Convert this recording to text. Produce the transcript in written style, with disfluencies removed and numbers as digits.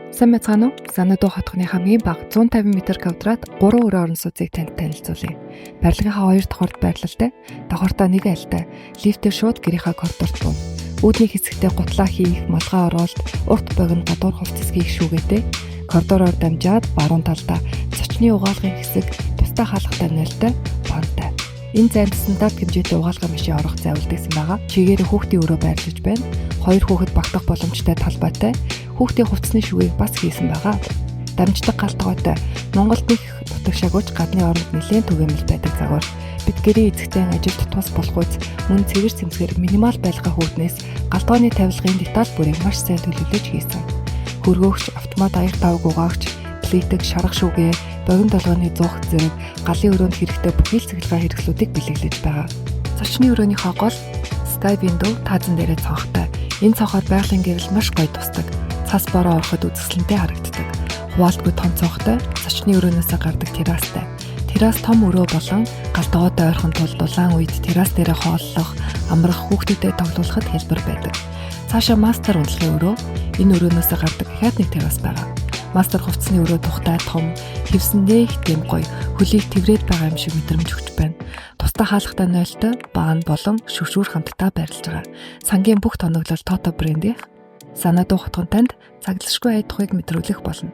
Сайн мэцгаана уу? Санадуу хотгоны хамгийн бага 150 м2 3 өрөө орон сууцыг танд танилцуулъя. Барилгынхаа 2 давхарт байрлалтай, давхартаа нэг айлтай, лифтээр шууд гэрийнхаа коридорт був. Үүдний хэсэгтээ гутлаа хийх, малгай оролт, урт богино гадуур хувцас хийх шүүгээтэй. Коридороор дамжаад баруун талдаа зочны угаалгын хэсэг, тусдаа хаалгатай нөлтөй пантай. Энэ зайд стандарт хэмжээтэй угаалгын машин орох зай үлдээсэн байгаа. Чигээр хүүхдийн өрөө байрлаж байна. 2 хүүхэд багтах боломжтой талбайтай. Хүүхдийн хувцсны шүгээг бас хийсэн байгаа. Дамждаг галтгойтой Монголд нэг нутаг шагууч гадны оронд нэлээд түгээмэл байдаг загвар. Бид гэрийн эзэгтэй ажилд тус болох үз мөн цэвэр цэмцгээр минимал байлгаа хүүднээс галтгойны тавилгын деталь бүрийг маш сайн төлөвлөж хийсэн. Хөргөөгч, автомат аяг давг угаагч, плитэг, шарах шүүгээ, богино толгойн зуух зэрэг галын өрөөнд хэрэгтэй бүхий л цэглэгээ хэрэгслүүдийг бэлэглэж байгаа. Зочны өрөөнийхөө гол Sky Window таазан дээрээ цонхтой. Энэ цонхоор байгалийн гэвэл маш гоё тусдаг. Цас бороо ороход үзэсгэлэнтэй харагддаг. Хуваалтгүй том цонхтой, зочны өрөөнөөс гардаг террастай. Террас том өрөө болон галтгойтой ойрхон тул дулаан үед террас дээрээ хооллох, амрах, хүүхдүүдэд тоглуулахад хэлбэр байдаг. Цаашаа мастер ундлахын өрөө, энэ өрөөнөөс гардаг дахиад нэг террас байгаа. Мастер хувцсны өрөө тухтай том, хэвсэндээ их дэм гоё, хөлийг тэврээд байгаа юм шиг мэдрэмж өгч байна. Тусдаа хаалгатай нойлтой, баан болон шүршүүр хамтдаа байрлаж байгаа. Сангийн бүх тоноглол Toto брэндийн Санадуу хотгон танд цаглашгүй ая тухыг мэдрүүлэх болно.